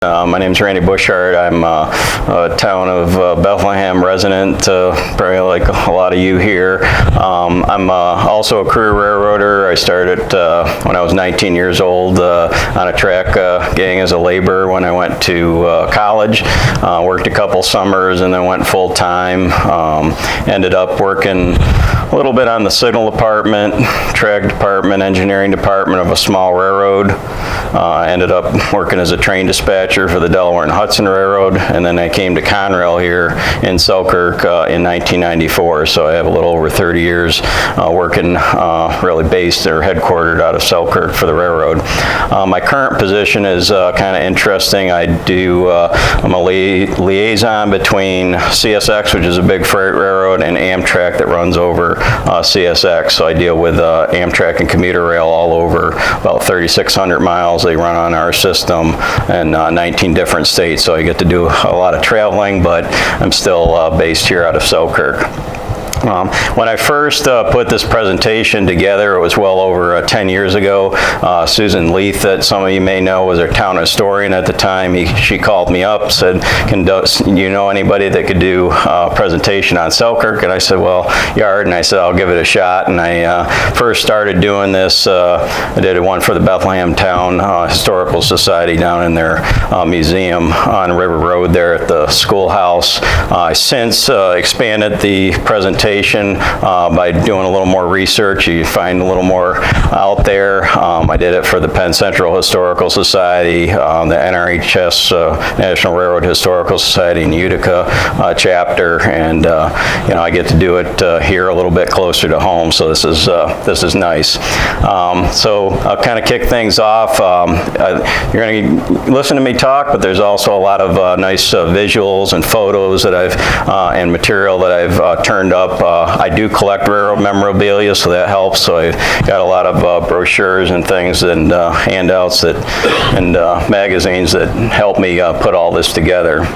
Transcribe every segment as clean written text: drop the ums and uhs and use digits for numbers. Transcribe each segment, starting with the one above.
My name is Randal Bushart. I'm a town of Bethlehem resident, probably like a lot of you here. I'm also a career railroader. I started when I was 19 years old on a track gang as a laborer when I went to college. Worked a couple summers and then went full-time. Ended up working a little bit on the signal department, track department, engineering department of a small railroad. Ended up working as a train dispatcher for the Delaware and Hudson Railroad, and then I came to Conrail here in Selkirk in 1994. So I have a little over 30 years working really based or headquartered out of Selkirk for the railroad. My current position is kind of interesting. I'm a liaison between CSX, which is a big freight railroad, and Amtrak that runs over CSX. So I deal with Amtrak and commuter rail all over, about 3,600 miles they run on our system, and 19 different states. So I get to do a lot of traveling, but I'm still based here out of Selkirk. When I first put this presentation together, it was well over 10 years ago. Susan Leith, that some of you may know, was our town historian at the time. She called me up, said, you know anybody that could do a presentation on Selkirk? And I said, well, Yard. And I said, I'll give it a shot. And I first started doing this. I did one for the Bethlehem Town Historical Society down in their museum on River Road there at the schoolhouse. I since expanded the presentation by doing a little more research. You find a little more out there. I did it for the Penn Central Historical Society, the NRHS National Railroad Historical Society in Utica chapter, and I get to do it here a little bit closer to home. So this is nice. So I'll kind of kick things off. You're going to listen to me talk, but there's also a lot of nice visuals and photos that and material that I've turned up. I do collect railroad memorabilia, so that helps. So I got a lot of brochures and things and handouts and magazines that help me put all this together.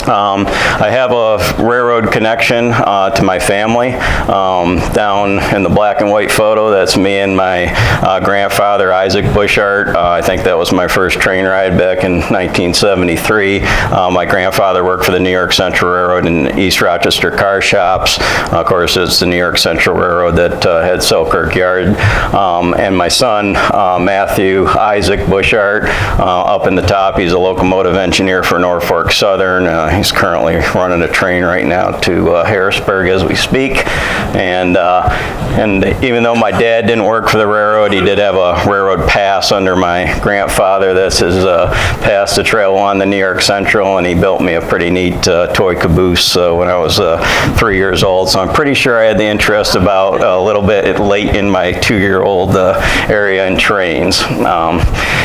I have a railroad connection to my family. Down in the black and white photo, that's me and my grandfather, Isaac Bushart. I think that was my first train ride back in 1973. My grandfather worked for the New York Central Railroad in East Rochester car shops. Of course, it's the New York Central Railroad that had Selkirk Yard. And my son, Matthew Isaac Bushart, up in the top, he's a locomotive engineer for Norfolk Southern. He's currently running a train right now to Harrisburg as we speak. And even though my dad didn't work for the railroad, he did have a railroad pass under my grandfather. This is pass to travel on the New York Central, and he built me a pretty neat toy caboose when I was 3 years old. So I'm pretty sure I had the interest about a little bit late in my 2-year-old area in trains.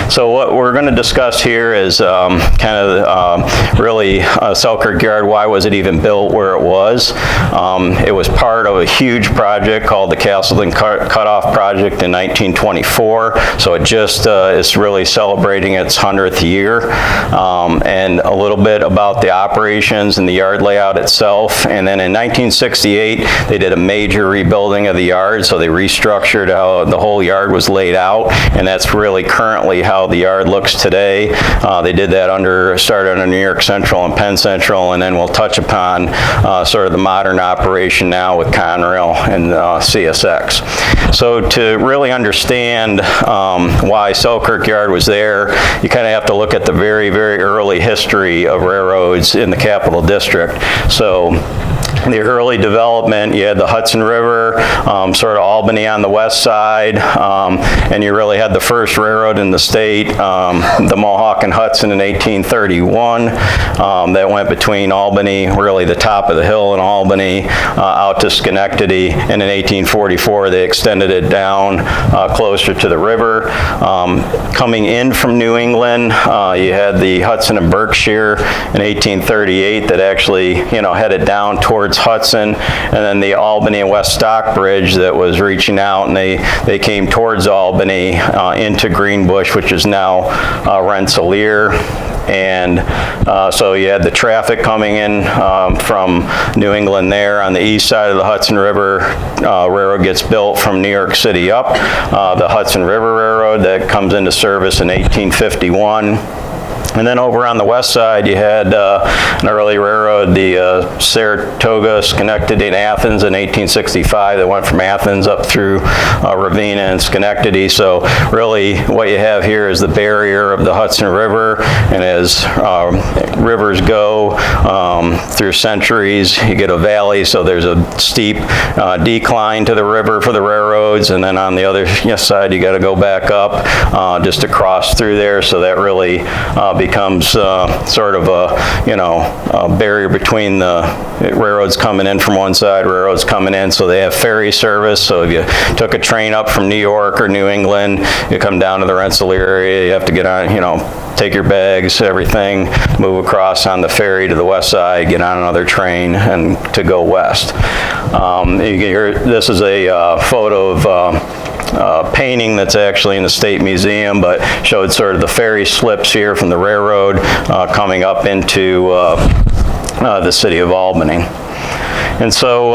So what we're going to discuss here is kind of really Selkirk Yard. Why was it even built where it was? It was part of a huge project called the Castleton Cutoff project in 1924. So it just is really celebrating its 100th year. And a little bit about the operations and the yard layout itself. And then in 1968, they did a major rebuilding of the yard. So they restructured how the whole yard was laid out. And that's really currently how the yard looks today. They did that started under New York Central and Penn Central, and then we'll touch upon sort of the modern operation now with Conrail and CSX. So to really understand why Selkirk Yard was there, you kind of have to look at the very, very early history of railroads in the Capital District. So the early development, you had the Hudson River, sort of Albany on the west side, and you really had the first railroad in the state, the Mohawk and Hudson in 1831, that went between Albany, really the top of the hill in Albany, out to Schenectady, and in 1844 they extended it down closer to the river. Coming in from New England, you had the Hudson and Berkshire in 1838 that actually headed down towards Hudson, and then the Albany and West Stock Bridge that was reaching out, and they came towards Albany into Greenbush, which is now Rensselaer. And so you had the traffic coming in from New England there. On the east side of the Hudson River, railroad gets built from New York City up. The Hudson River Railroad that comes into service in 1851. And then over on the west side, you had an early railroad, the Saratoga, Schenectady, and Athens in 1865. That went from Athens up through Ravenna and Schenectady. So really what you have here is the barrier of the Hudson River, and as rivers go through centuries, you get a valley, so there's a steep decline to the river for the railroads, and then on the other side, you got to go back up just to cross through there, so that really becomes sort of a barrier between the railroads coming in from one side, railroads coming in. So they have ferry service. So if you took a train up from New York or New England, you come down to the Rensselaer area, you have to get on, take your bags, everything, move across on the ferry to the west side, get on another train, and to go west. This is a photo of painting that's actually in the State Museum, but showed sort of the ferry slips here from the railroad coming up into the city of Albany. And so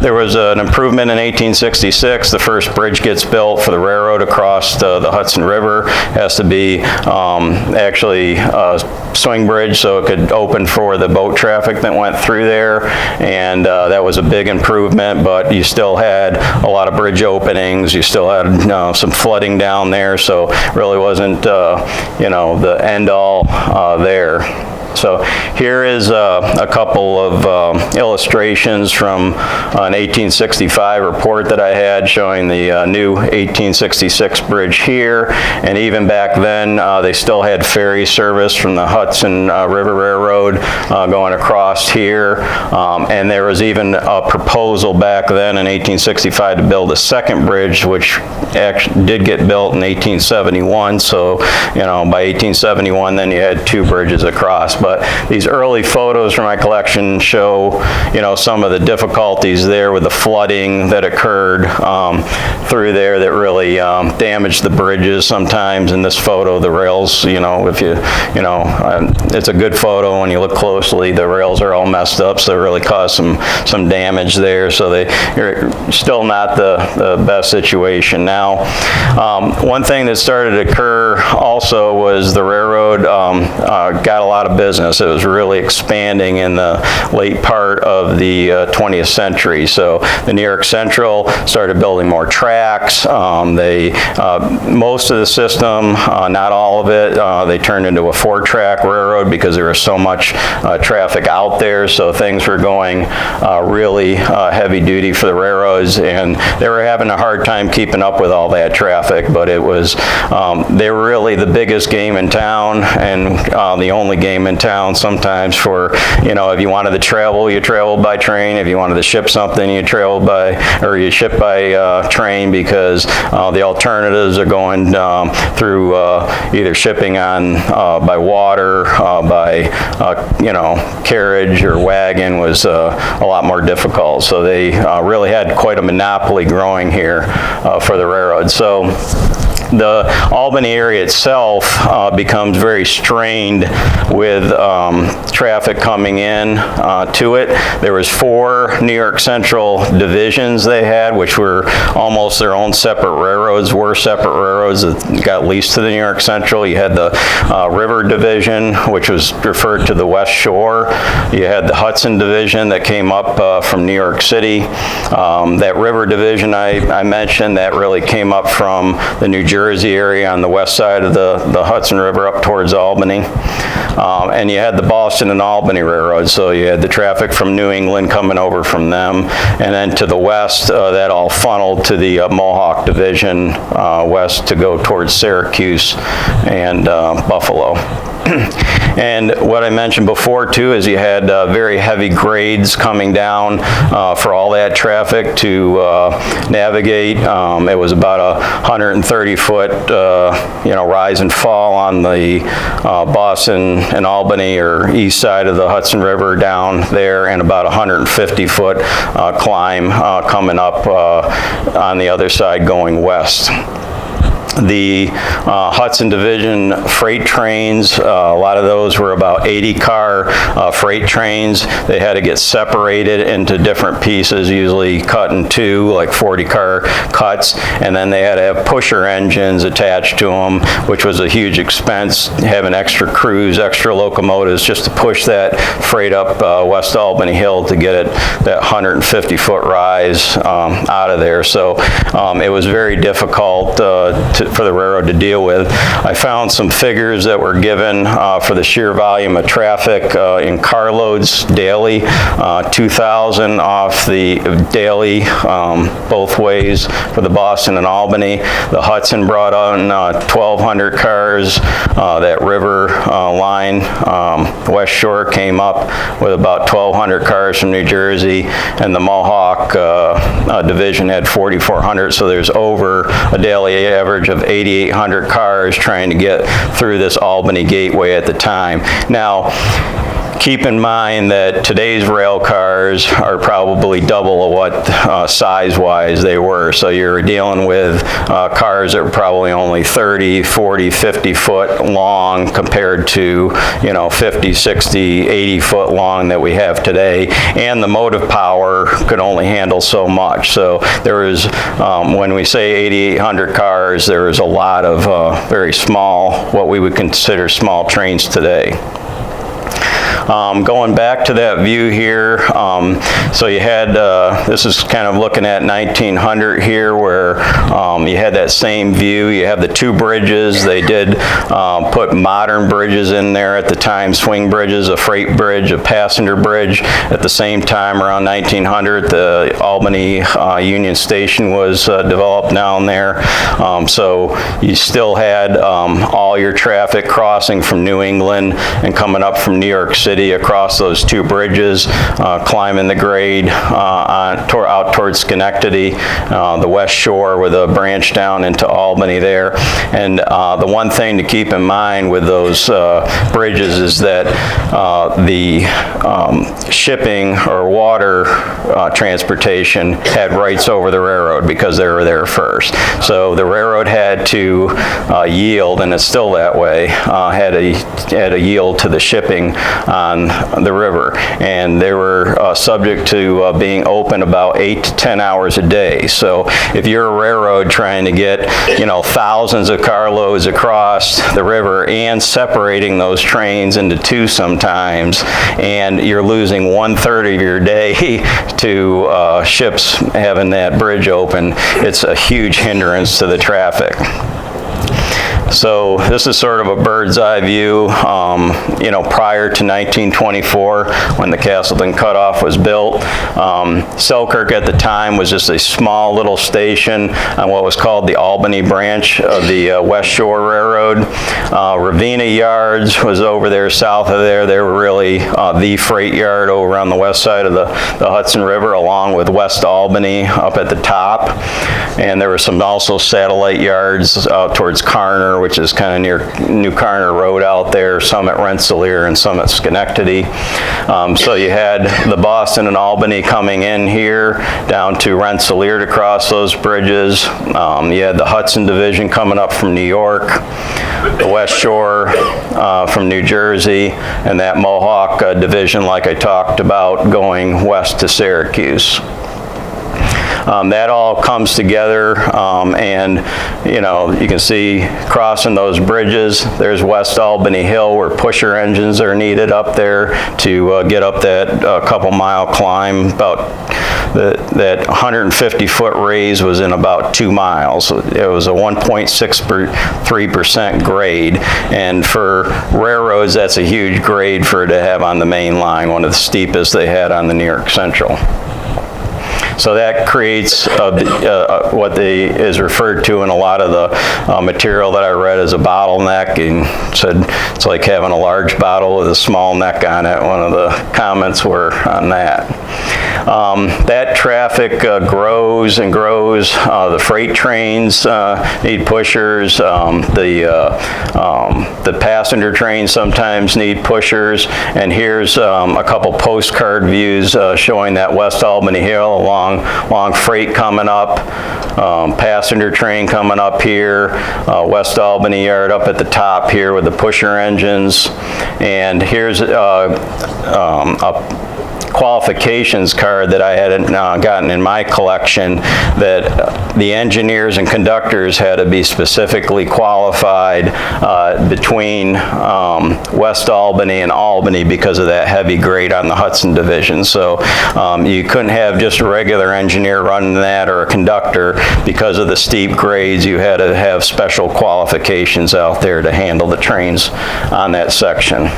there was an improvement in 1866. The first bridge gets built for the railroad across the Hudson River. It has to be actually a swing bridge so it could open for the boat traffic that went through there. And that was a big improvement, but you still had a lot of bridge openings. You still had some flooding down there, so really wasn't the end all there. So here is a couple of illustrations from an 1865 report that I had showing the new 1866 bridge here. And even back then, they still had ferry service from the Hudson River Railroad going across here. And there was even a proposal back then in 1865 to build a second bridge, which actually did get built in 1871. So, by 1871, then you had two bridges across. But these early photos from my collection show, some of the difficulties there with the flooding that occurred through there that really damaged the bridges sometimes. In this photo, the rails, if it's a good photo when you look closely, the rails are all messed up, so it really caused some damage there. So they're still not the best situation now. One thing that started to occur also was the railroad got a lot of business. It was really expanding in the late part of the 20th century. So the New York Central started building more tracks. Most of the system, not all of it, they turned into a 4-track railroad because there was so much traffic out there. So things were going really heavy duty for the railroads, and they were having a hard time keeping up with all that traffic. But it was, they were really the biggest game in town, and the only game in town sometimes for, if you wanted to travel, you traveled by train. If you wanted to ship something, you traveled you ship by train, because the alternatives are going through either shipping on by water, by carriage or wagon was a lot more difficult. So they really had quite a monopoly growing here for the railroad. So the Albany area itself becomes very strained with traffic coming in to it. There was 4 New York Central divisions they had, which were almost their own separate railroads, that got leased to the New York Central. You had the River Division, which was referred to the West Shore. You had the Hudson Division that came up from New York City. That River Division I mentioned, that really came up from the New Jersey area on the west side of the Hudson River up towards Albany. And you had the Boston and Albany Railroad, so you had the traffic from New England coming over from them. And then to the west, that all funneled to the Mohawk Division west to go towards Syracuse and Buffalo. And what I mentioned before too is you had very heavy grades coming down for all that traffic to navigate. It was about 130-foot rise and fall on the Boston and Albany or east side of the Hudson River down there, and about 150-foot climb coming up on the other side going west. The Hudson Division freight trains, a lot of those were about 80-car freight trains. They had to get separated into different pieces, usually cut in two, like 40-car cuts, and then they had to have pusher engines attached to them, which was a huge expense, having extra crews, extra locomotives, just to push that freight up West Albany Hill to get it that 150-foot rise out of there. So it was very difficult for the railroad to deal with. I found some figures that were given for the sheer volume of traffic in carloads daily, 2,000 off the daily both ways for the Boston and Albany. The Hudson brought on 1,200 cars. That river line, West Shore, came up with about 1,200 cars from New Jersey, and the Mohawk division had 4,400, so there's over a daily average of 8,800 cars trying to get through this Albany gateway at the time. Now, keep in mind that today's rail cars are probably double of what size-wise they were. So you're dealing with cars that were probably only 30, 40, 50 foot long compared to, 50, 60, 80 foot long that we have today. And the motive power could only handle so much. So there is, when we say 8,800 cars, there is a lot of very small, what we would consider small trains today. Going back to that view here, so you had, this is kind of looking at 1900 here, where you had that same view. You have the two bridges. They did put modern bridges in there at the time, swing bridges, a freight bridge, a passenger bridge. At the same time, around 1900, the Albany Union Station was developed down there. So you still had all your traffic crossing from New England and coming up from New York City across those two bridges, climbing the grade out towards Schenectady, the West Shore with a branch down into Albany there. And the one thing to keep in mind with those bridges is that the shipping or water transportation had rights over the railroad because they were there first. So the railroad had to yield, and it's still that way, had a yield to the shipping on the river, and they were subject to being open about 8 to 10 hours a day. So if you're a railroad trying to get thousands of carloads across the river and separating those trains into two sometimes, and you're losing 1/3 of your day to ships having that bridge open, it's a huge hindrance to the traffic. So this is sort of a bird's eye view, prior to 1924 when the Castleton Cutoff was built. Selkirk at the time was just a small little station on what was called the Albany branch of the West Shore Railroad. Ravenna Yards was over there south of there. They were really the freight yard over on the west side of the Hudson River, along with West Albany up at the top. And there were some also satellite yards out towards Carner, which is kind of near New Carner Road out there, some at Rensselaer and some at Schenectady. So you had the Boston and Albany coming in here down to Rensselaer to cross those bridges. You had the Hudson Division coming up from New York, the West Shore from New Jersey, and that Mohawk Division, like I talked about, going west to Syracuse. That all comes together, and you can see crossing those bridges, there's West Albany Hill where pusher engines are needed up there to get up that couple-mile climb. About that 150-foot raise was in about 2 miles. It was a 1.63% grade, and for railroads, that's a huge grade for it to have on the main line, one of the steepest they had on the New York Central. So that creates what is referred to in a lot of the material that I read as a bottleneck, and said it's like having a large bottle with a small neck on it. One of the comments were on that. that traffic grows and grows. The freight trains need pushers. The passenger trains sometimes need pushers. And here's a couple postcard views showing that West Albany Hill, long freight coming up, passenger train coming up here, West Albany Yard up at the top here with the pusher engines. And here's a qualifications card that I had gotten in my collection, that the engineers and conductors had to be specifically qualified between West Albany and Albany because of that heavy grade on the Hudson division. So you couldn't have just a regular engineer running that or a conductor. Because of the steep grades, you had to have special qualifications out there to handle the trains on that section.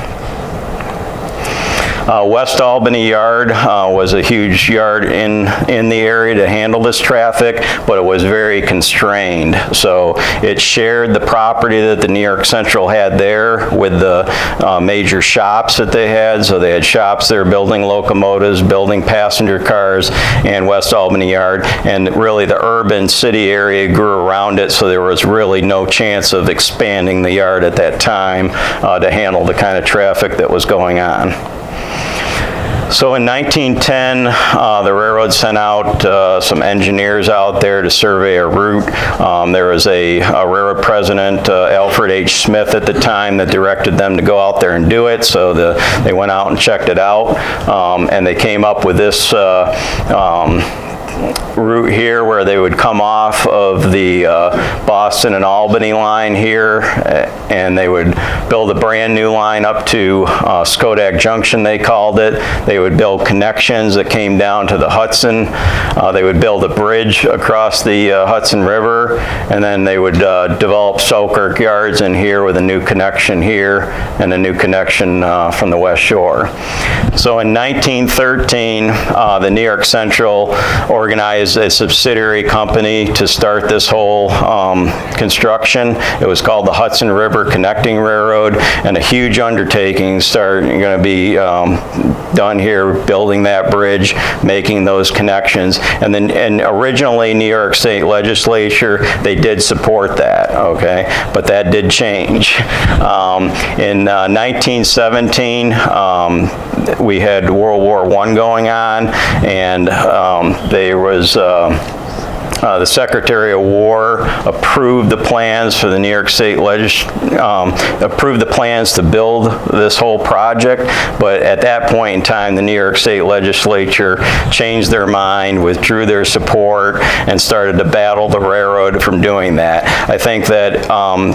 West Albany Yard was a huge yard in the area to handle this traffic, but it was very constrained. So it shared the property that the New York Central had there with the major shops that they had. So they had shops there building locomotives, building passenger cars, and West Albany Yard. And really the urban city area grew around it, so there was really no chance of expanding the yard at that time to handle the kind of traffic that was going on. So in 1910, the railroad sent out some engineers out there to survey a route. There was a railroad president, Alfred H. Smith at the time, that directed them to go out there and do it. So they went out and checked it out, and they came up with this route here where they would come off of the Boston and Albany line here, and they would build a brand new line up to Schodack Junction, they called it. They would build connections that came down to the Hudson. They would build a bridge across the Hudson River, and then they would develop Selkirk yards in here with a new connection here and a new connection from the West Shore. So in 1913, the New York Central organized a subsidiary company to start this whole construction. It was called the Hudson River Connecting Railroad, and a huge undertaking going to be done here, building that bridge, making those connections. And originally New York State Legislature, they did support that, okay? But that did change. In 1917, we had World War I going on, and there was the Secretary of War approved the plans for the New York State approved the plans to build this whole project, but at that point in time, the New York State Legislature changed their mind, withdrew their support, and started to battle the railroad from doing that. I think that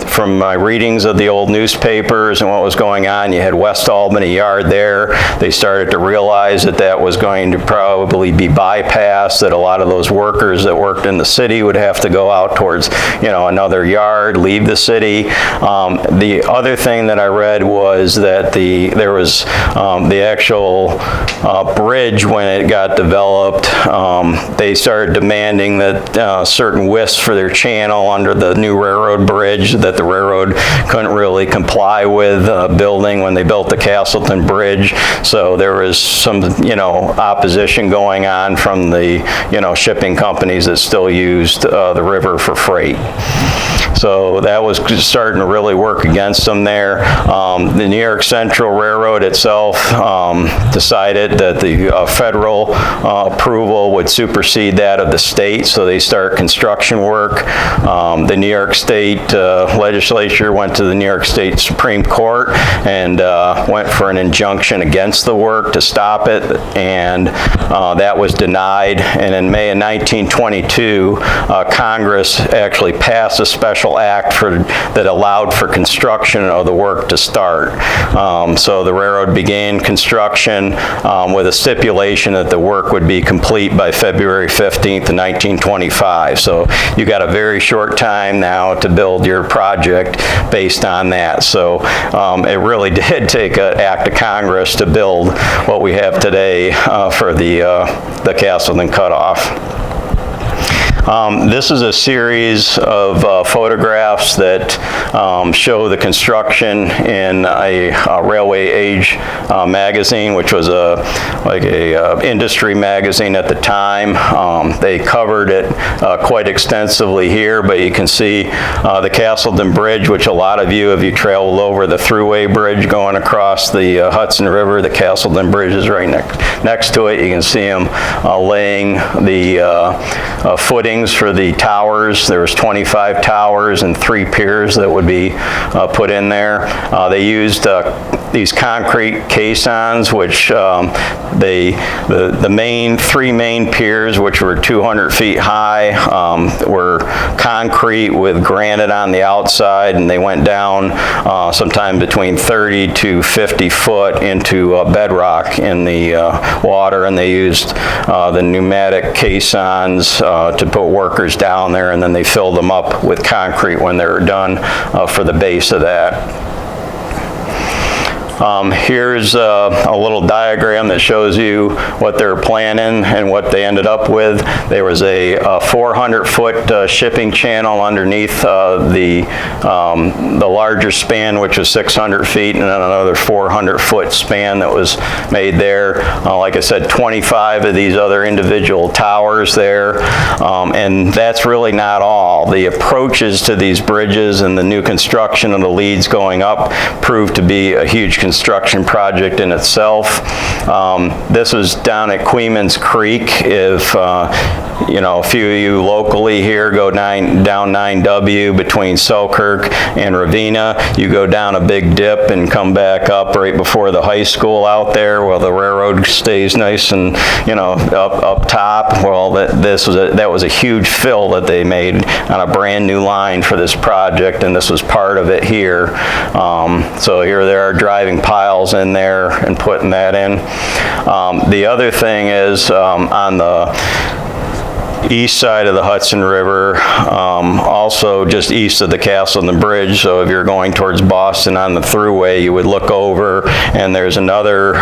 from my readings of the old newspapers and what was going on, you had West Albany Yard there. They started to realize that that was going to probably be bypassed, that a lot of those workers that worked in the city would have to go out towards, another yard, leave the city. The other thing that I read was that there was the actual bridge, when it got developed, they started demanding that certain widths for their channel under the new railroad bridge that the railroad couldn't really comply with building when they built the Castleton Bridge. So there was some, opposition going on from the, shipping companies that still used the river for freight. So that was starting to really work against them there. The New York Central Railroad itself decided that the federal approval would supersede that of the state, so they start construction work. The New York State Legislature went to the New York State Supreme Court and went for an injunction against the work to stop it, and that was denied. And in May of 1922, Congress actually passed a special act that allowed for construction of the work to start. So the railroad began construction with a stipulation that the work would be complete by February 15th of 1925. So you got a very short time now to build your project based on that. So it really did take an act of Congress to build what we have today for the Castleton Cutoff. This is a series of photographs that show the construction in a Railway Age magazine, which was like a industry magazine at the time. They covered it quite extensively here, but you can see the Castleton Bridge, which a lot of you, if you traveled over the thruway bridge going across the Hudson River, the Castleton Bridge is right next to it. You can see them laying the footings for the towers. There was 25 towers and 3 piers that would be put in there. They used these concrete caissons, which the 3 main piers, which were 200 feet high, were concrete with granite on the outside, and they went down sometime between 30 to 50 foot into bedrock in the water, and they used the pneumatic caissons to put workers down there, and then they filled them up with concrete when they were done for the base of that. Here's a little diagram that shows you what they're planning and what they ended up with. There was a 400-foot shipping channel underneath the larger span, which was 600 feet, and then another 400-foot span that was made there. Like I said, 25 of these other individual towers there, and that's really not all. The approaches to these bridges and the new construction of the leads going up proved to be a huge construction project in itself. This was down at Queeman's Creek. If you know, a few of you locally here go down 9W between Selkirk and Ravenna, you go down a big dip and come back up right before the high school out there, while the railroad stays nice and, you know, up top. Well, that was a huge fill that they made on a brand new line for this project, and this was part of it here. So here they are driving piles in there and putting that in. The other thing is on the east side of the Hudson River, also just east of the Castleton Bridge. So if you're going towards Boston on the thruway, you would look over, and there's another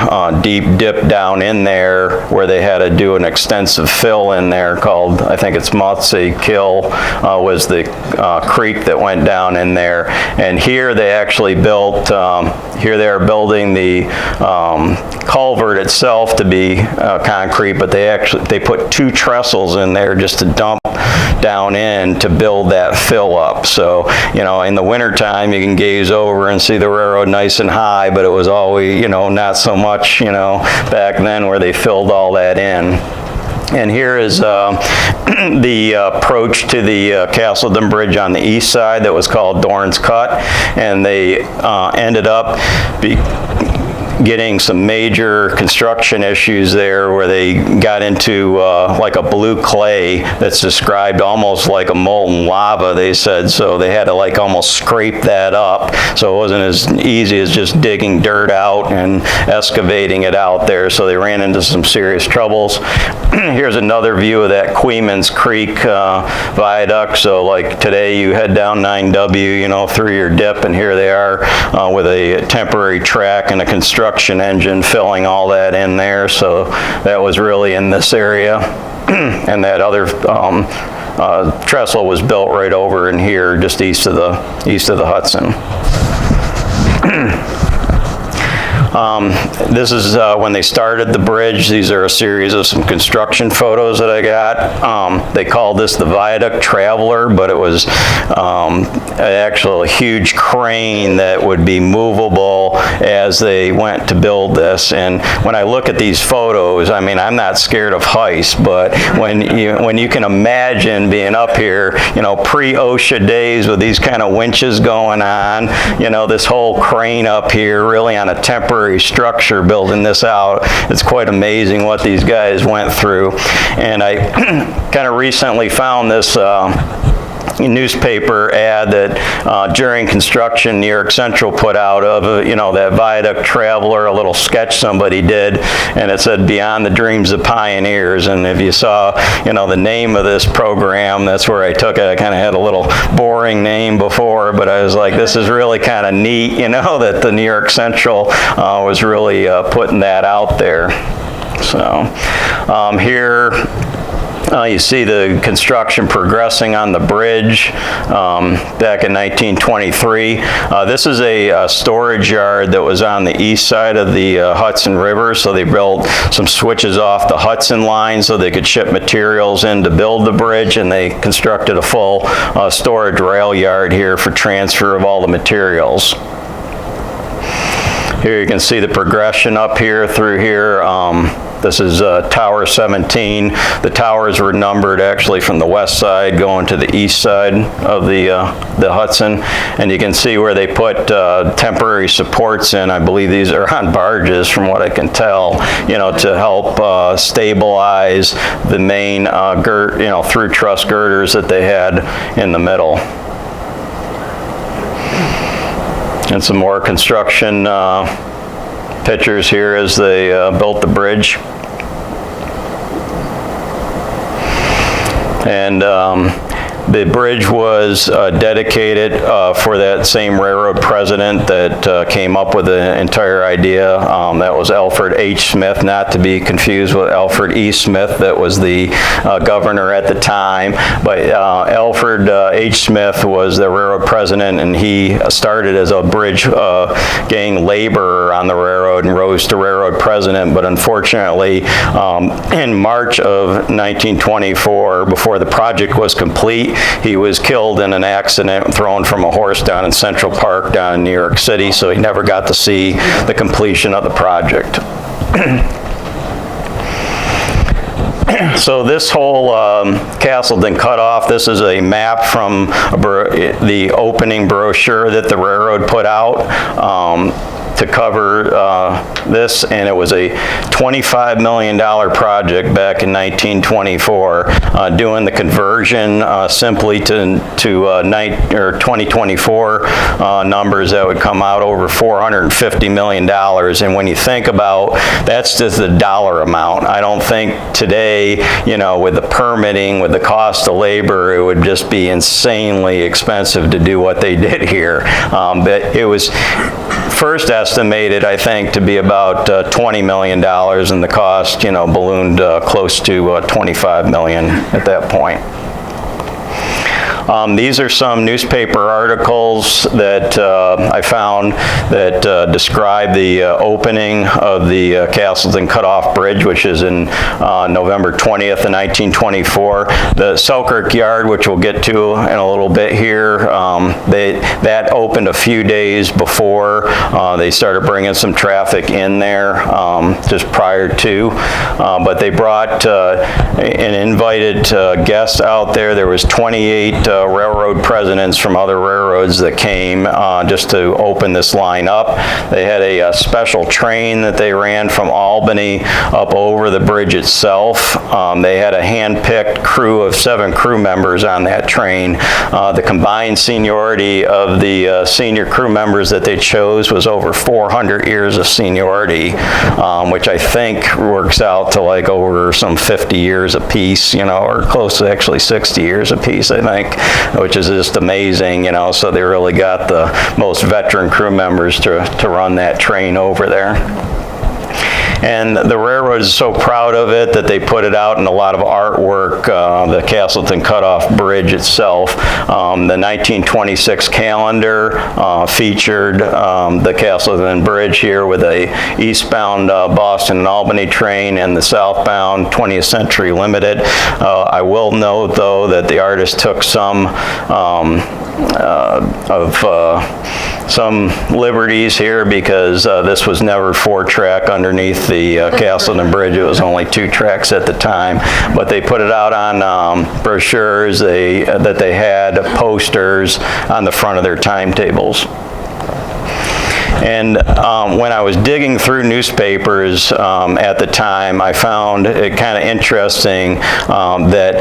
deep dip down in there where they had to do an extensive fill in there called, I think it's Motsey Kill, was the creek that went down in there. And here they actually built, here they are building the culvert itself to be concrete, but they put 2 trestles in there just to dump down in to build that fill up. So, you know, in the wintertime you can gaze over and see the railroad nice and high, but it was always, you know, not so much, you know, back then where they filled all that in. And here is the approach to the Castleton Bridge on the east side that was called Dorn's Cut, and they ended up getting some major construction issues there where they got into like a blue clay that's described almost like a molten lava, they said. So they had to like almost scrape that up. So it wasn't as easy as just digging dirt out and excavating it out there. So they ran into some serious troubles. Here's another view of that Queeman's Creek viaduct. So like today you head down 9W, you know, through your dip, and here they are with a temporary track and a construction engine filling all that in there. So that was really in this area. And that other trestle was built right over in here, just east of the Hudson. This is when they started the bridge. These are a series of some construction photos that I got. They called this the Viaduct Traveler, but it was actually a huge crane that would be movable as they went to build this. And when I look at these photos, I mean, I'm not scared of heights, but when you can imagine being up here, you know, pre-OSHA days with these kind of winches going on, you know, this whole crane up here really on a temporary structure building this out. It's quite amazing what these guys went through. And I kind of recently found this newspaper ad that during construction New York Central put out of, you know, that Viaduct Traveler, a little sketch somebody did, and it said Beyond the Dreams of Pioneers. And if you saw, you know, the name of this program, that's where I took it. I kind of had a little boring name before, but I was like, this is really kind of neat, you know, that the New York Central was really putting that out there. So here You see the construction progressing on the bridge back in 1923. This is a storage yard that was on the east side of the Hudson River, so they built some switches off the Hudson line so they could ship materials in to build the bridge, and they constructed a full storage rail yard here for transfer of all the materials. Here you can see the progression up here through here. This is Tower 17. The towers were numbered actually from the west side going to the east side of the Hudson. And you can see where they put temporary supports in. I believe these are on barges from what I can tell, to help stabilize the main through truss girders that they had in the middle. And some more construction pictures here as they built the bridge. And the bridge was dedicated for that same railroad president that came up with the entire idea. That was Alfred H. Smith, not to be confused with Alfred E. Smith, that was the governor at the time. But Alfred H. Smith was the railroad president, and he started as a bridge gang laborer on the railroad and rose to railroad president. But unfortunately, in March of 1924, before the project was complete, he was killed in an accident, thrown from a horse down in Central Park down in New York City, so he never got to see the completion of the project. So this whole Castleton Cutoff, this is a map from the opening brochure that the railroad put out to cover this, and it was a $25 million project back in 1924, doing the conversion simply to 2024 numbers that would come out over $450 million. And when you think about, that's just the dollar amount. I don't think today, with the permitting, with the cost of labor, it would just be insanely expensive to do what they did here. But it was first estimated, I think, to be about $20 million, and the cost, ballooned close to $25 million at that point. These are some newspaper articles that I found that describe the opening of the Castleton Cutoff Bridge, which is in November 20th of 1924. The Selkirk Yard, which we'll get to in a little bit here, that opened a few days before they started bringing some traffic in there, just prior to. But they brought an invited guest out there. There was 28 railroad presidents from other railroads that came just to open this line up. They had a special train that they ran from Albany up over the bridge itself. They had a hand-picked crew of 7 crew members on that train. The combined seniority of the senior crew members that they chose was over 400 years of seniority, which I think works out to like over some 50 years apiece, or close to actually 60 years apiece, I think, which is just amazing, so they really got the most veteran crew members to run that train over there. And the railroad is so proud of it that they put it out in a lot of artwork, the Castleton Cutoff Bridge itself. The 1926 calendar featured the Castleton Bridge here with a eastbound Boston and Albany train and the southbound 20th Century Limited. I will note, though, that the artist took some liberties here, because this was never 4-track underneath the Castleton Bridge. It was only 2 tracks at the time, but they put it out on brochures that they had posters on the front of their timetables. And when I was digging through newspapers at the time, I found it kind of interesting that,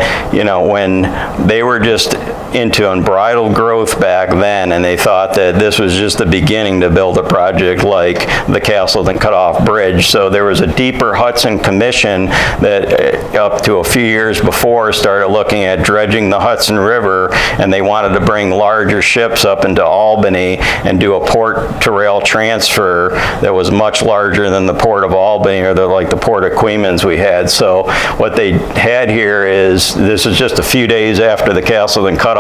when they were just into unbridled growth back then, and they thought that this was just the beginning to build a project like the Castleton Cutoff Bridge. So there was a deeper Hudson Commission that up to a few years before started looking at dredging the Hudson River, and they wanted to bring larger ships up into Albany and do a port to rail transfer that was much larger than the Port of Albany or like the Port of Queens we had. So what they had here is, this is just a few days after the Castleton Cutoff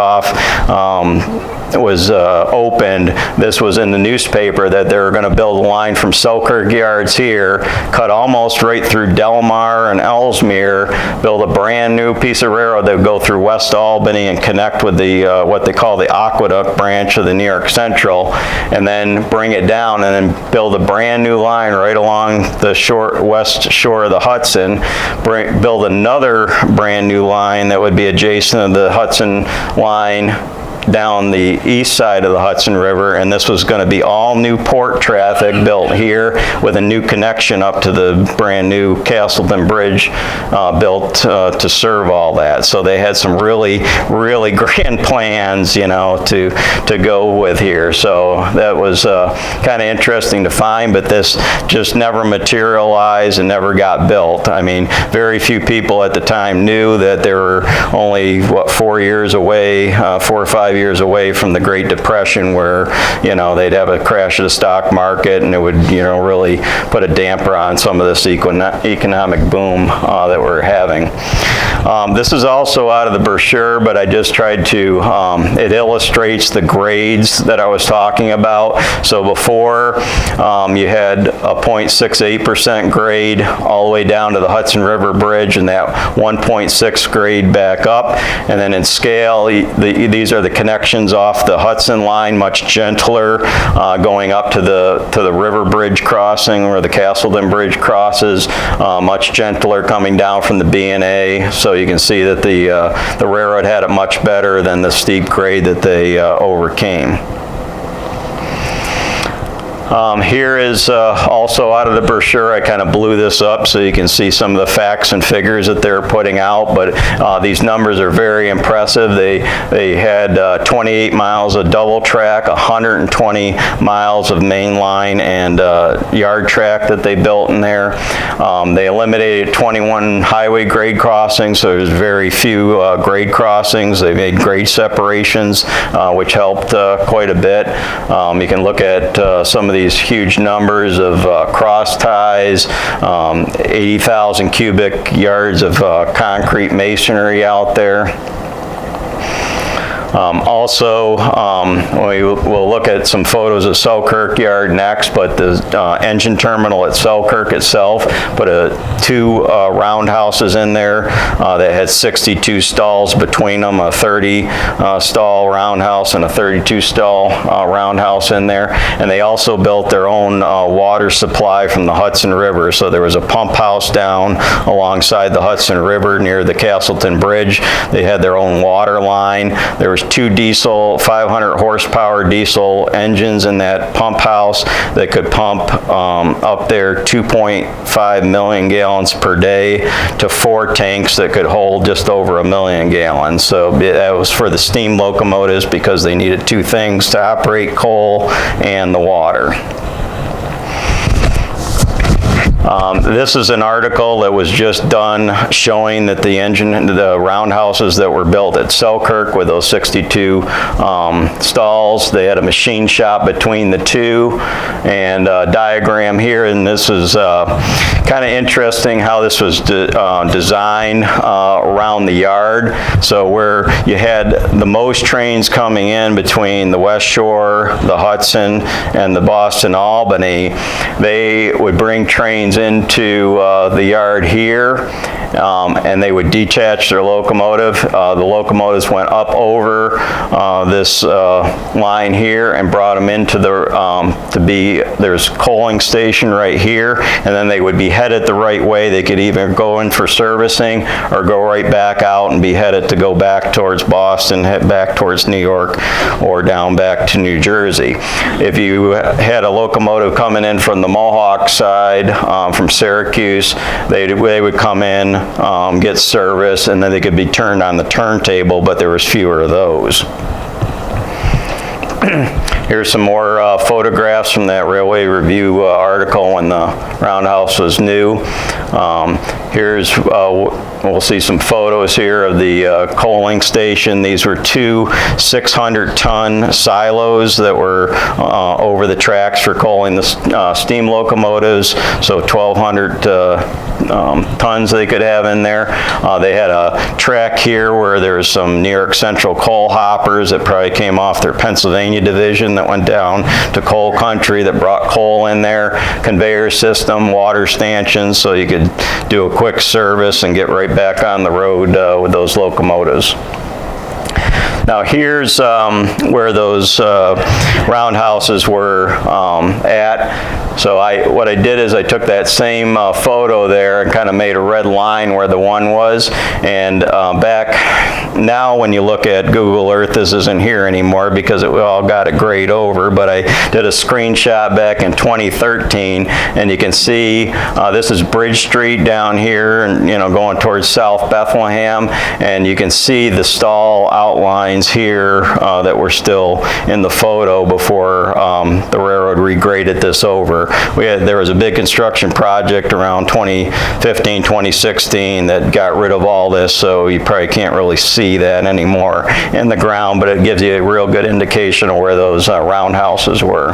was opened. This was in the newspaper that they were going to build a line from Selkirk Yards here, cut almost right through Delmar and Ellesmere, build a brand new piece of railroad that would go through West Albany and connect with the what they call the Aqueduct branch of the New York Central, and then bring it down and then build a brand new line right along the west shore of the Hudson, build another brand new line that would be adjacent to the Hudson line down the east side of the Hudson River, and this was going to be all new port traffic built here with a new connection up to the brand new Castleton Bridge built to serve all that. So they had some really grand plans, you know, to go with here. So that was kind of interesting to find, but this just never materialized and never got built. I mean, very few people at the time knew that they were only, what, 4 years away, 4 or 5 years away from the Great Depression, where, you know, they'd have a crash of the stock market and it would, you know, really put a damper on some of this economic boom that we're having. This is also out of the brochure, but I just tried to, it illustrates the grades that I was talking about. So before, you had a 0.68% grade all the way down to the Hudson River Bridge, and that 1.6 grade back up. And then in scale, these are the connections off the Hudson line, much gentler, going up to the river bridge crossing where the Castleton Bridge crosses, much gentler coming down from the B&A. So you can see that the railroad had it much better than the steep grade that they overcame. Here is also out of the brochure. I kind of blew this up so you can see some of the facts and figures that they're putting out, but these numbers are very impressive. They had 28 miles of double track, 120 miles of main line and yard track that they built in there. They eliminated 21 highway grade crossings, so there's very few grade crossings. They made grade separations, which helped quite a bit. You can look at some of these huge numbers of cross ties, 80,000 cubic yards of concrete masonry out there. We'll look at some photos of Selkirk Yard next, but the engine terminal at Selkirk itself put 2 roundhouses in there that had 62 stalls between them, a 30 stall roundhouse and a 32 stall roundhouse in there. And they also built their own water supply from the Hudson River. So there was a pump house down alongside the Hudson River near the Castleton Bridge. They had their own water line. There was 2 diesel, 500 horsepower diesel engines in that pump house that could pump up there 2.5 million gallons per day to 4 tanks that could hold just over 1 million gallons. So that was for the steam locomotives because they needed 2 things to operate: coal and the water. This is an article that was just done showing that the roundhouses that were built at Selkirk with those 62 stalls, they had a machine shop between the 2, and a diagram here, and this is kind of interesting how this was designed around the yard. So where you had the most trains coming in between the West Shore, the Hudson, and the Boston Albany, they would bring trains into the yard here, and they would detach their locomotive. The locomotives went up over this line here and brought them into the there's coaling station right here, and then they would be headed the right way. They could either go in for servicing or go right back out and be headed to go back towards Boston, head back towards New York, or down back to New Jersey. If you had a locomotive coming in from the Mohawk side, from Syracuse. They would come in, get service, and then they could be turned on the turntable, but there was fewer of those. Here's some more photographs from that Railway Review article when the roundhouse was new. Here's, we'll see some photos here of the coaling station. These were two 600-ton silos that were over the tracks for coaling the steam locomotives, so 1,200 tons they could have in there. They had a track here where there's some New York Central coal hoppers that probably came off their Pennsylvania division that went down to coal country that brought coal in there, conveyor system, water stanchions, so you could do a quick service and get right back on the road with those locomotives. Now here's where those roundhouses were at. So what I did is I took that same photo there and kind of made a red line where the one was. And back now when you look at Google Earth, this isn't here anymore because we all got it grayed over. But I did a screenshot back in 2013, and you can see this is Bridge Street down here, and going towards South Bethlehem, and you can see the stall outlines here that were still in the photo before the railroad regraded this over. There was a big construction project around 2015, 2016 that got rid of all this, so you probably can't really see that anymore in the ground, but it gives you a real good indication of where those roundhouses were.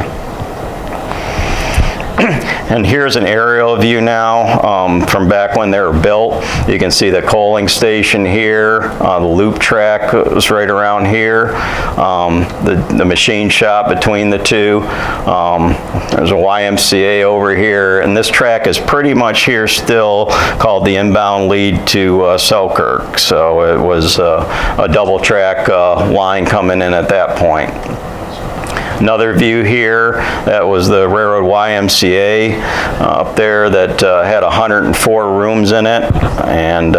And here's an aerial view now from back when they were built. You can see the coaling station here. The loop track was right around here. The machine shop between the two. There's a YMCA over here. And this track is pretty much here still, called the inbound lead to Selkirk. So it was a double track line coming in at that point. Another view here, that was the Railroad YMCA up there that had 104 rooms in it, and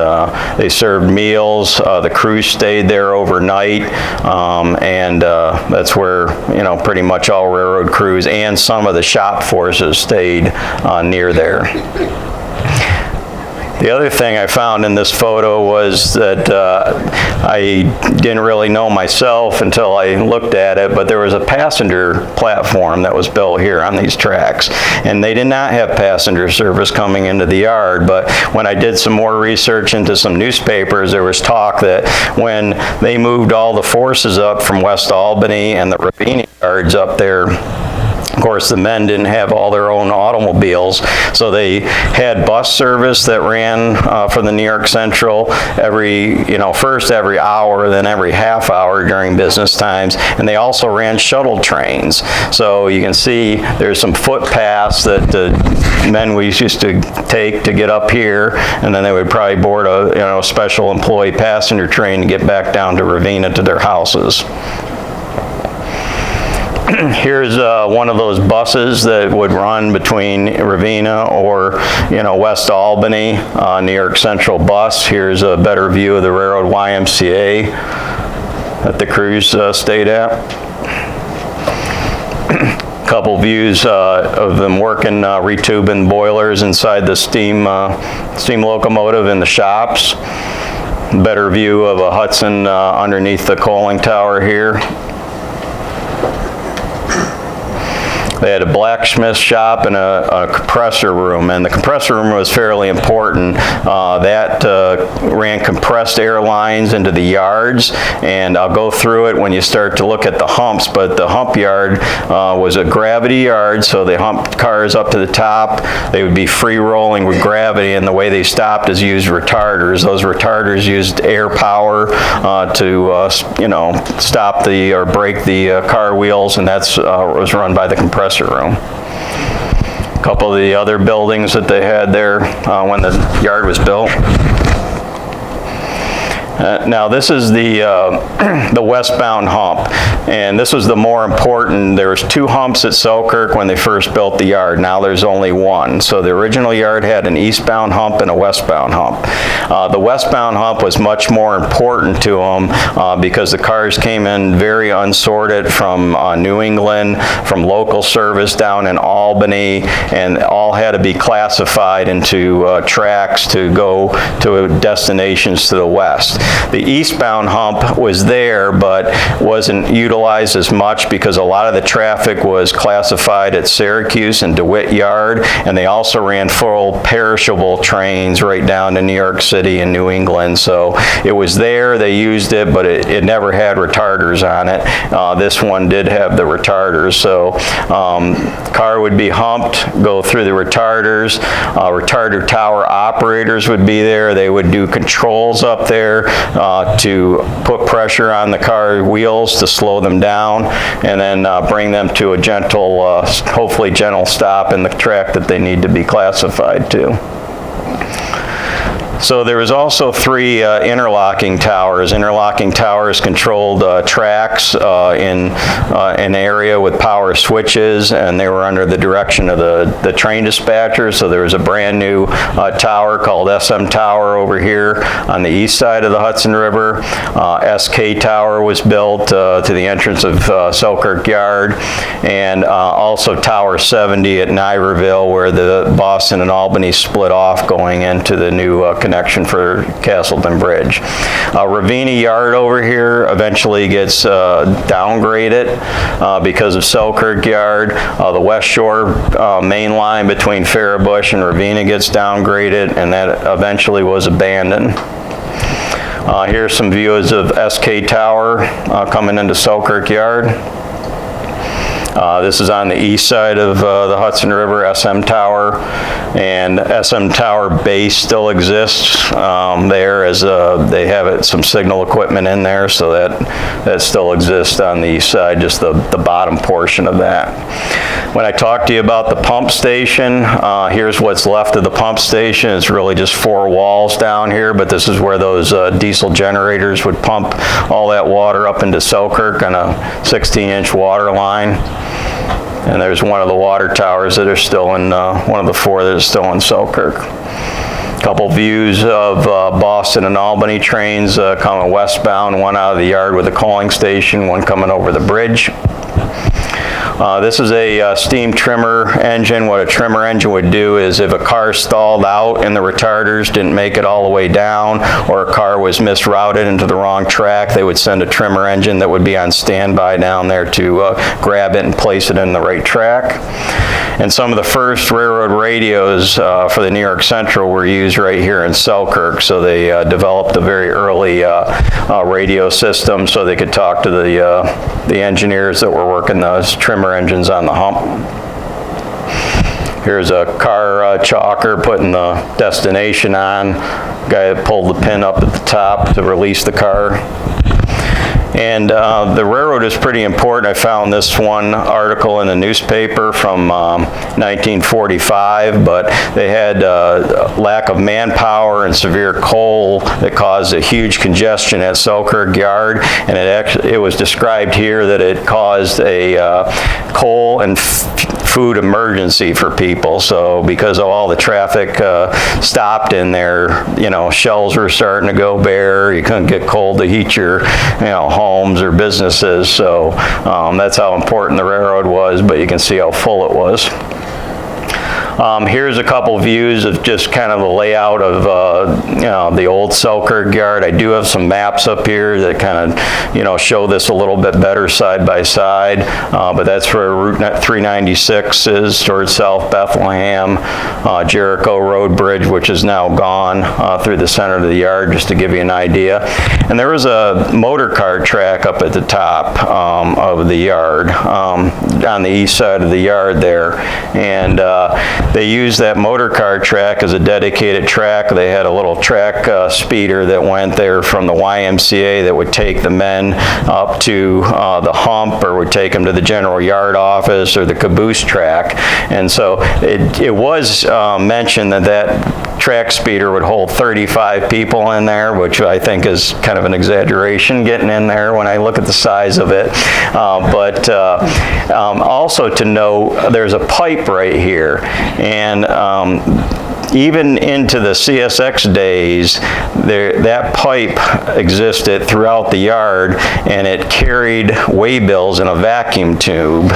they served meals. The crews stayed there overnight, and that's where pretty much all railroad crews and some of the shop forces stayed near there. The other thing I found in this photo was that I didn't really know myself until I looked at it, but there was a passenger platform that was built here on these tracks, and they did not have passenger service coming into the yard. But when I did some more research into some newspapers, there was talk that when they moved all the forces up from West Albany and the Ravenna yards up there, of course, the men didn't have all their own automobiles, so they had bus service that ran for the New York Central first every hour, then every half hour during business times, and they also ran shuttle trains. So you can see there's some footpaths that the men we used to take to get up here, and then they would probably board a special employee passenger train to get back down to Ravenna to their houses. Here's one of those buses that would run between Ravenna or West Albany, New York Central bus. Here's a better view of the Railroad YMCA that the crews stayed at. Couple views of them working retubing boilers inside the steam locomotive in the shops. Better view of a Hudson underneath the coaling tower here. They had a blacksmith shop and a compressor room, and the compressor room was fairly important. That ran compressed air lines into the yards, and I'll go through it when you start to look at the humps, but the hump yard was a gravity yard, so they humped cars up to the top. They would be free rolling with gravity, and the way they stopped is used retarders. Those retarders used air power to stop or break the car wheels, and that's was run by the compressor room. A couple of the other buildings that they had there when the yard was built. Now this is the the westbound hump, and this was the more important. There was 2 humps at Selkirk when they first built the yard. Now there's only 1. So the original yard had an eastbound hump and a westbound hump. The westbound hump was much more important to them because the cars came in very unsorted from New England, from local service down in Albany, and all had to be classified into tracks to go to destinations to the west. The eastbound hump was there, but wasn't utilized as much because a lot of the traffic was classified at Syracuse and DeWitt Yard, and they also ran full perishable trains right down to New York City and New England. So it was there, they used it, but it never had retarders on it. This one did have the retarders. So car would be humped, go through the retarders. Retarder tower operators would be there. They would do controls up there to put pressure on the car wheels to slow them down, and then bring them to a gentle, hopefully gentle stop in the track that they need to be classified to. So there was also 3 interlocking towers. Interlocking towers controlled tracks in an area with power switches, and they were under the direction of the train dispatcher. So there was a brand new tower called SM Tower over here on the east side of the Hudson River. SK Tower was built to the entrance of Selkirk Yard, and also Tower 70 at Niverville, where the Boston and Albany split off going into the new connection for Castleton Bridge. Ravenna Yard over here eventually gets downgraded because of Selkirk Yard. The West Shore main line between Faribush and Ravenna gets downgraded, and that eventually was abandoned. Here's some views of SK Tower coming into Selkirk Yard. This is on the east side of the Hudson River, SM Tower, and SM Tower base still exists there, as they have some signal equipment in there, so that still exists on the east side, just the bottom portion of that. When I talk to you about the pump station, here's what's left of the pump station. It's really just 4 walls down here, but this is where those diesel generators would pump all that water up into Selkirk on a 16-inch water line. And there's one of the water towers that are still in, one of the 4 that are still in Selkirk. Couple views of Boston and Albany trains coming westbound, one out of the yard with a coaling station, one coming over the bridge. This is a steam trimmer engine. What a trimmer engine would do is if a car stalled out and the retarders didn't make it all the way down, or a car was misrouted into the wrong track, they would send a trimmer engine that would be on standby down there to grab it and place it in the right track. And some of the first railroad radios for the New York Central were used right here in Selkirk. So they developed a very early radio system so they could talk to the engineers that were working those trimmer engines on the hump. Here's a car chalker putting the destination on. Guy that pulled the pin up at the top to release the car. And the railroad is pretty important. I found this one article in the newspaper from 1945, but they had lack of manpower and severe cold that caused a huge congestion at Selkirk Yard, and it was described here that it caused a coal and food emergency for people. So because of all the traffic stopped in there, you know, shelves were starting to go bare. You couldn't get coal to heat your, homes or businesses. So that's how important the railroad was, but you can see how full it was. Here's a couple views of just kind of the layout of the old Selkirk Yard. I do have some maps up here that kind of show this a little bit better side by side, but that's where Route 396 is towards South Bethlehem, Jericho Road Bridge, which is now gone, through the center of the yard, just to give you an idea. And there was a motor car track up at the top of the yard, on the east side of the yard there, and they used that motor car track as a dedicated track. They had a little track speeder that went there from the YMCA that would take the men up to the hump, or would take them to the general yard office or the caboose track. And so it was mentioned that track speeder would hold 35 people in there, which I think is kind of an exaggeration getting in there when I look at the size of it. Also to note, there's a pipe right here, and even into the CSX days, that pipe existed throughout the yard, and it carried waybills in a vacuum tube.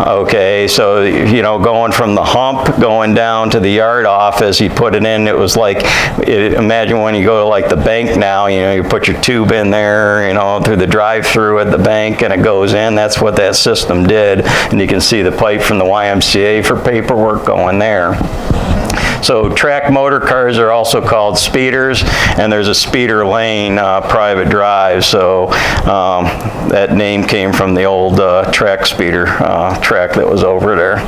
Okay, so, you know, going from the hump, going down to the yard office, he put it in, it was like, imagine when you go to like the bank now, you know, you put your tube in there, you know, through the drive-through at the bank, and it goes in. That's what that system did, and you can see the pipe from the YMCA for paperwork going there. So track motor cars are also called speeders, and there's a speeder lane private drive, so that name came from the old track speeder track that was over there.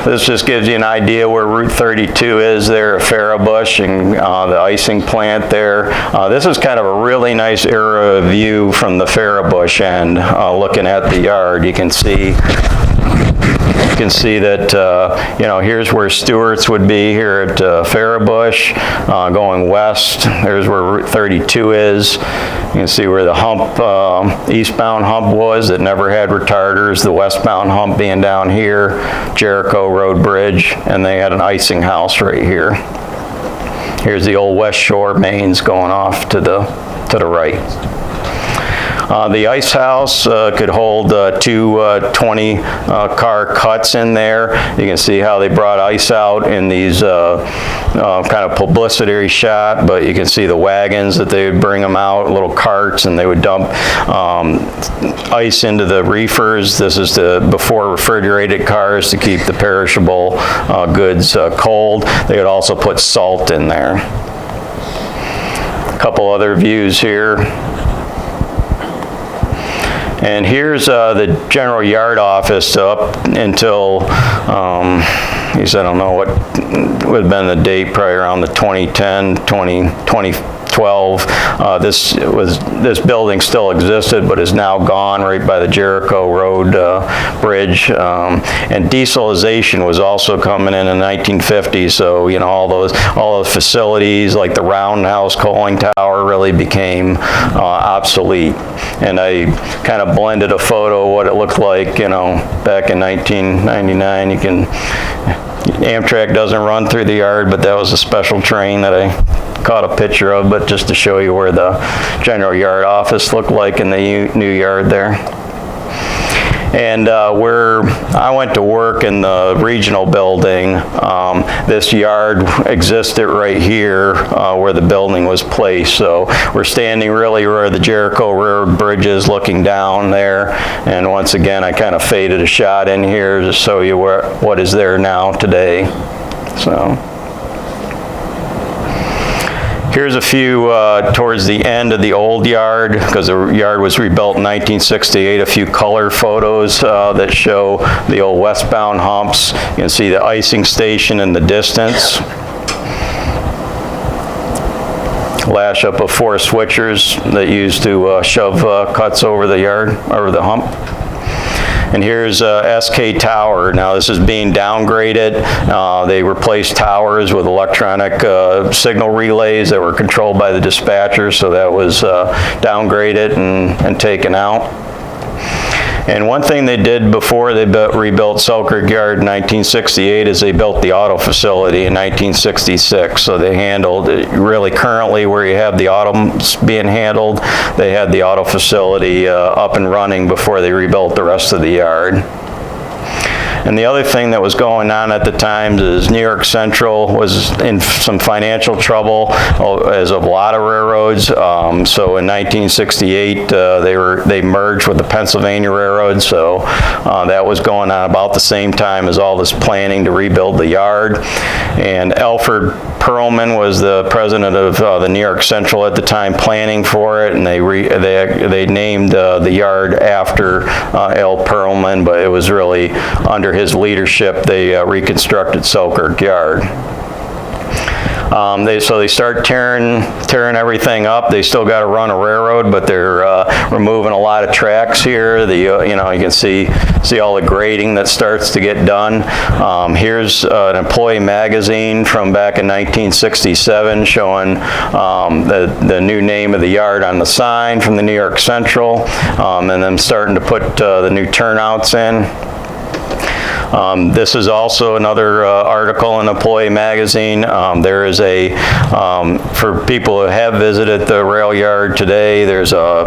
This just gives you an idea where Route 32 is there at Faribush and the icing plant there. This is kind of a really nice aerial view from the Faribush end, looking at the yard. You can see that, you know, here's where Stewart's would be here at Faribush, going west. There's where Route 32 is. You can see where the hump, eastbound hump was that never had retarders, the westbound hump being down here, Jericho Road Bridge, and they had an icing house right here. Here's the old West Shore mains going off to the right. The ice house could hold two 20-car cuts in there. You can see how they brought ice out in these kind of publicity shot, but you can see the wagons that they would bring them out, little carts, and they would dump ice into the reefers. This is before refrigerated cars to keep the perishable goods cold. They would also put salt in there. A couple other views here. And here's the general yard office up until, I don't know what would have been the date, probably around the 2010, 2012. This building still existed, but is now gone right by the Jericho Road Bridge. And dieselization was also coming in the 1950s, so, you know, all those facilities like the Roundhouse Coaling Tower really became obsolete. And I kind of blended a photo of what it looked like, you know, back in 1999. Amtrak doesn't run through the yard, but that was a special train that I caught a picture of, but just to show you where the general yard office looked like in the new yard there. And where I went to work in the regional building, this yard existed right here where the building was placed. So we're standing really where the Jericho Road Bridge is, looking down there. And once again, I kind of faded a shot in here to show you what is there now today. So here's a few towards the end of the old yard, because the yard was rebuilt in 1968, a few color photos that show the old westbound humps. You can see the icing station in the distance. Lash up of 4 switchers that used to shove cuts over the yard, over the hump. And here's SK Tower. Now this is being downgraded. They replaced towers with electronic signal relays that were controlled by the dispatcher, so that was downgraded and taken out. And one thing they did before they rebuilt Selkirk Yard in 1968 is they built the auto facility in 1966. So they handled it really currently where you have the autos being handled, they had the auto facility up and running before they rebuilt the rest of the yard. And the other thing that was going on at the time is New York Central was in some financial trouble, as of a lot of railroads. So in 1968, they merged with the Pennsylvania Railroad. So that was going on about the same time as all this planning to rebuild the yard. And Alfred Perlman was the president of the New York Central at the time, planning for it, and they named the yard after L. Perlman, but it was really under his leadership they reconstructed Selkirk Yard. So they start tearing everything up. They still got to run a railroad, but they're removing a lot of tracks here. You can see all the grading that starts to get done. Here's an employee magazine from back in 1967 showing the new name of the yard on the sign from the New York Central, and then starting to put the new turnouts in. This is also another article in Employee Magazine. There is for people who have visited the rail yard today, there's a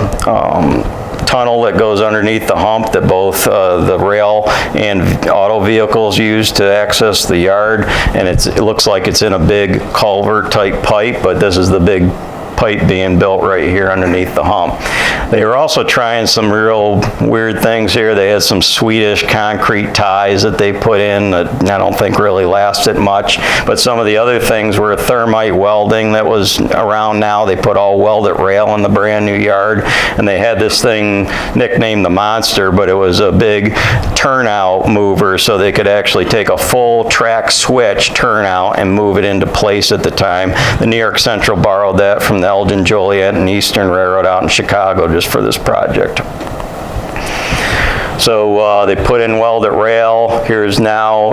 tunnel that goes underneath the hump that both the rail and auto vehicles use to access the yard, and it looks like it's in a big culvert type pipe, but this is the big pipe being built right here underneath the hump. They were also trying some real weird things here. They had some Swedish concrete ties that they put in that I don't think really lasted much, but some of the other things were thermite welding that was around now. They put all welded rail in the brand new yard, and they had this thing nicknamed the Monster, but it was a big turnout mover, so they could actually take a full track switch turnout and move it into place at the time. The New York Central borrowed that from the Elgin, Joliet, and Eastern Railroad out in Chicago just for this project. So they put in welded rail. Here's now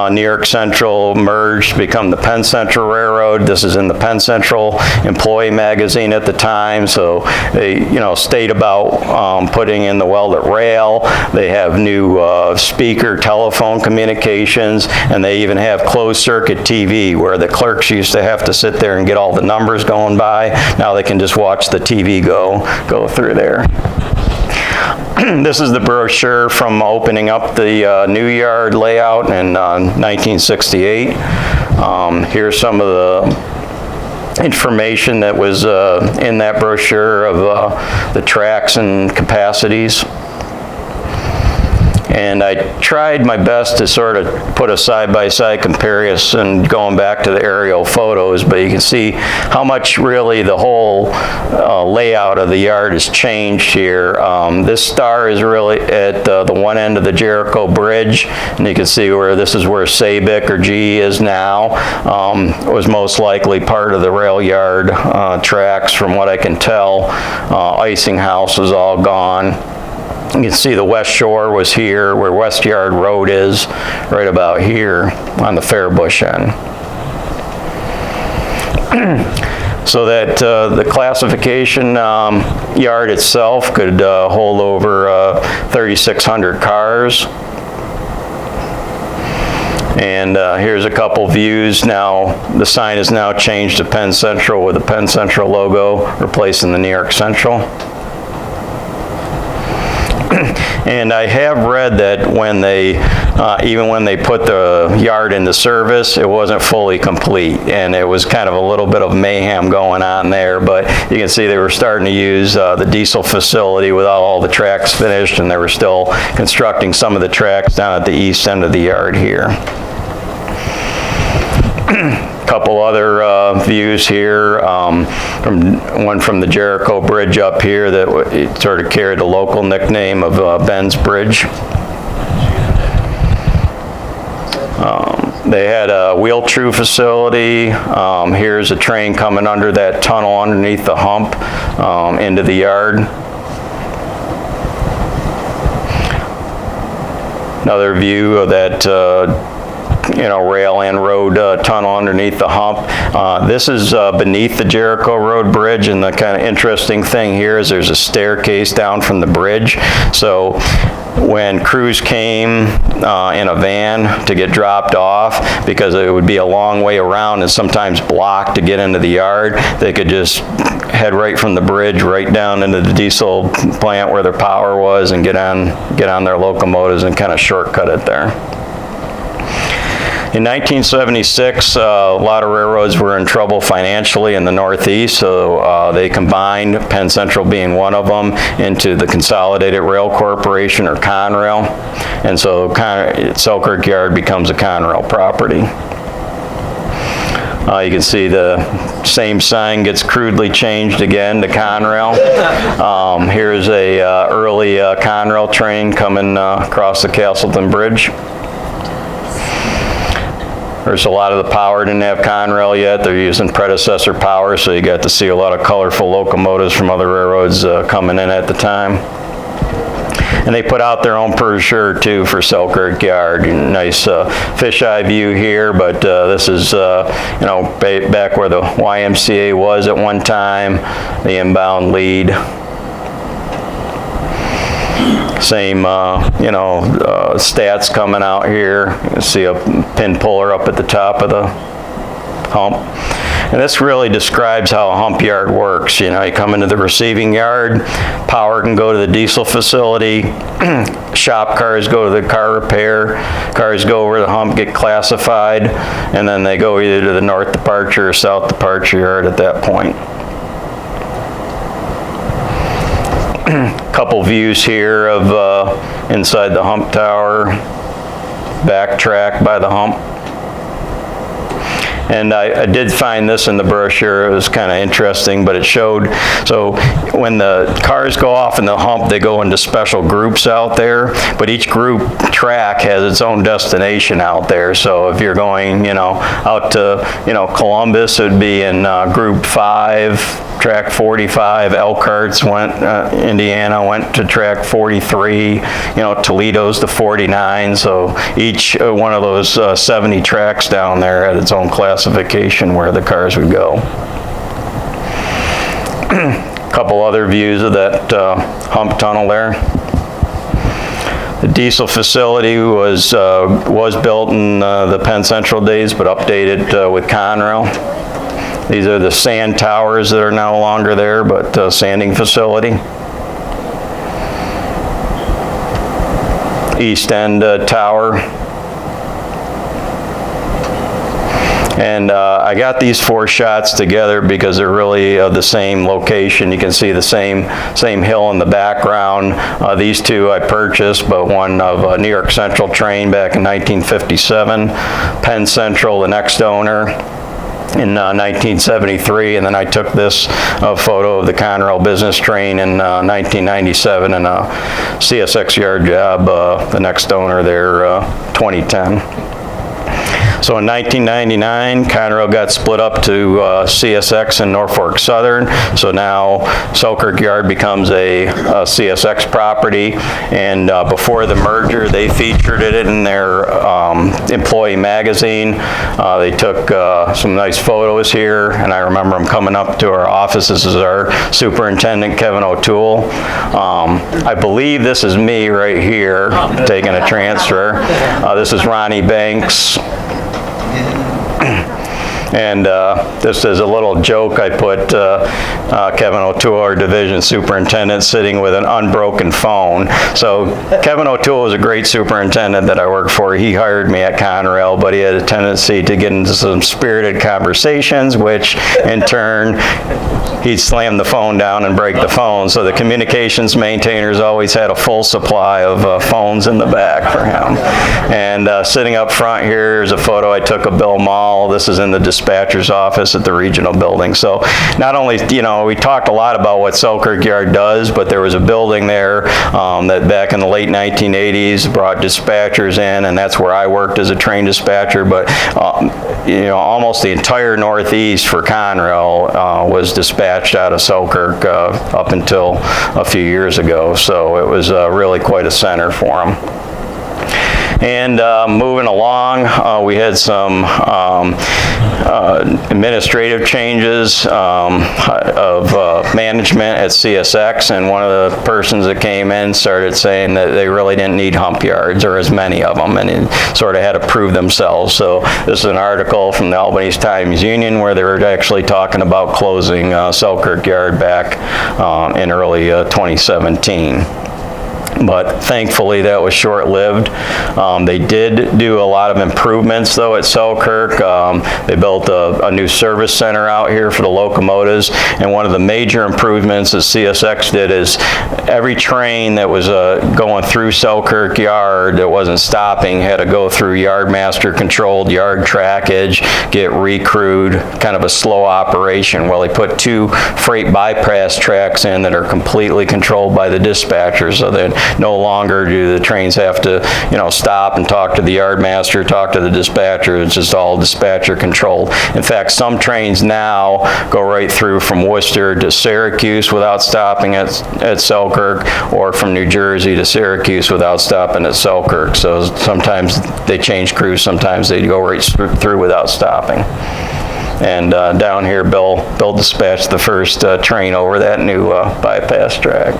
New York Central merged to become the Penn Central Railroad. This is in the Penn Central Employee Magazine at the time. So they, state about putting in the welded rail. They have new speaker telephone communications, and they even have closed circuit TV where the clerks used to have to sit there and get all the numbers going by. Now they can just watch the TV go through there. This is the brochure from opening up the new yard layout in 1968. Here's some of the information that was in that brochure of the tracks and capacities. And I tried my best to sort of put a side-by-side comparison going back to the aerial photos, but you can see how much really the whole layout of the yard has changed here. This star is really at the one end of the Jericho Bridge, and you can see where this is where Sabic or G is now. It was most likely part of the rail yard tracks from what I can tell. Icing House is all gone. You can see the West Shore was here, where West Yard Road is, right about here on the Fairbush end. So that the classification yard itself could hold over 3,600 cars. And here's a couple views now. The sign is now changed to Penn Central with the Penn Central logo, replacing the New York Central. And I have read that when they, even when they put the yard into service, it wasn't fully complete, and it was kind of a little bit of mayhem going on there. But you can see they were starting to use the diesel facility without all the tracks finished, and they were still constructing some of the tracks down at the east end of the yard here. Couple other views here, one from the Jericho Bridge up here that sort of carried the local nickname of Ben's Bridge. They had a wheel true facility. Here's a train coming under that tunnel underneath the hump into the yard. Another view of that rail and road tunnel underneath the hump. This is beneath the Jericho Road Bridge, and the kind of interesting thing here is there's a staircase down from the bridge. So when crews came in a van to get dropped off, because it would be a long way around and sometimes blocked to get into the yard, they could just head right from the bridge right down into the diesel plant where their power was and get on their locomotives and kind of shortcut it there. In 1976, a lot of railroads were in trouble financially in the Northeast, so they combined, Penn Central being one of them, into the Consolidated Rail Corporation, or Conrail, and so Selkirk Yard becomes a Conrail property. You can see the same sign gets crudely changed again to Conrail. Here's a early Conrail train coming across the Castleton Bridge. There's a lot of the power didn't have Conrail yet. They're using predecessor power, so you got to see a lot of colorful locomotives from other railroads coming in at the time. And they put out their own brochure too for Selkirk Yard. Nice fisheye view here, but this is you know, back where the YMCA was at one time, the inbound lead. Same, you know, stats coming out here. You can see a pin puller up at the top of the hump. And this really describes how a hump yard works. You know, you come into the receiving yard, power can go to the diesel facility, shop cars go to the car repair, cars go over the hump, get classified, and then they go either to the north departure or south departure yard at that point. Couple views here of inside the hump tower, backtrack by the hump. And I did find this in the brochure. It was kind of interesting, but it showed, so when the cars go off in the hump, they go into special groups out there, but each group track has its own destination out there. So if you're going, you know, out to, you know, Columbus, it would be in group 5, track 45. Elkhart's went, Indiana went to track 43, you know, Toledo's to 49. So each one of those 70 tracks down there had its own classification where the cars would go. Couple other views of that hump tunnel there. The diesel facility was built in the Penn Central days, but updated with Conrail. These are the sand towers that are no longer there, but sanding facility. East End tower. And I got these 4 shots together because they're really the same location. You can see the same hill in the background. These 2 I purchased, but one of a New York Central train back in 1957. Penn Central, the next owner, in 1973, and then I took this photo of the Conrail business train in 1997 in a CSX yard job, the next owner there, 2010. So in 1999, Conrail got split up to CSX and Norfolk Southern. So now Selkirk Yard becomes a CSX property. And before the merger, they featured it in their employee magazine. They took some nice photos here, and I remember them coming up to our office. This is our superintendent, Kevin O'Toole. I believe this is me right here, taking a transfer. This is Ronnie Banks. And just as a little joke, I put Kevin O'Toole, our division superintendent, sitting with an unbroken phone. So Kevin O'Toole was a great superintendent that I worked for. He hired me at Conrail, but he had a tendency to get into some spirited conversations, which in turn, he'd slam the phone down and break the phone. So the communications maintainers always had a full supply of phones in the back for him. And sitting up front here is a photo I took of Bill Mall. This is in the dispatcher's office at the regional building. So not only, you know, we talked a lot about what Selkirk Yard does, but there was a building there that back in the late 1980s brought dispatchers in, and that's where I worked as a train dispatcher. But you know, almost the entire Northeast for Conrail was dispatched out of Selkirk up until a few years ago. So it was really quite a center for them. And moving along, we had some administrative changes of management at CSX, and one of the persons that came in started saying that they really didn't need hump yards, or as many of them, and it sort of had to prove themselves. So this is an article from the Albany Times-Union where they were actually talking about closing Selkirk Yard back in early 2017. But thankfully that was short-lived. They did do a lot of improvements though at Selkirk. They built a new service center out here for the locomotives, and one of the major improvements that CSX did is every train that was going through Selkirk Yard that wasn't stopping had to go through yardmaster controlled yard trackage, get recrewed, kind of a slow operation. Well, they put 2 freight bypass tracks in that are completely controlled by the dispatcher, so that no longer do the trains have to, stop and talk to the yard master, talk to the dispatcher. It's just all dispatcher controlled. In fact, some trains now go right through from Worcester to Syracuse without stopping at Selkirk, or from New Jersey to Syracuse without stopping at Selkirk. So sometimes they change crews, sometimes they go right through without stopping. And down here, Bill dispatched the first train over that new bypass track.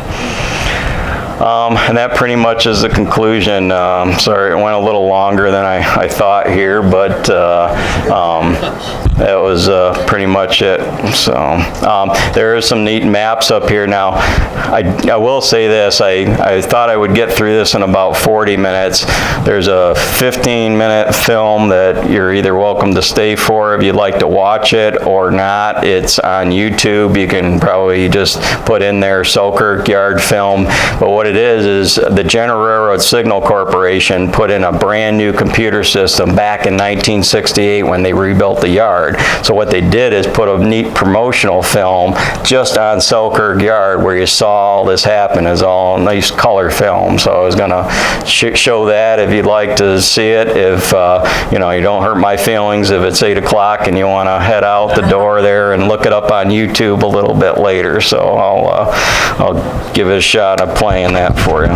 And that pretty much is the conclusion. Sorry, it went a little longer than I thought here, but that was pretty much it. So there are some neat maps up here. Now, I will say this, I thought I would get through this in about 40 minutes. There's a 15-minute film that you're either welcome to stay for if you'd like to watch it or not. It's on YouTube. You can probably just put in there Selkirk Yard film. But what it is the General Railroad Signal Corporation put in a brand new computer system back in 1968 when they rebuilt the yard. So what they did is put a neat promotional film just on Selkirk Yard where you saw all this happen. It's all nice color film. So I was going to show that if you'd like to see it. If you don't hurt my feelings if it's 8 o'clock and you want to head out the door there and look it up on YouTube a little bit later. So I'll give it a shot of playing that for you.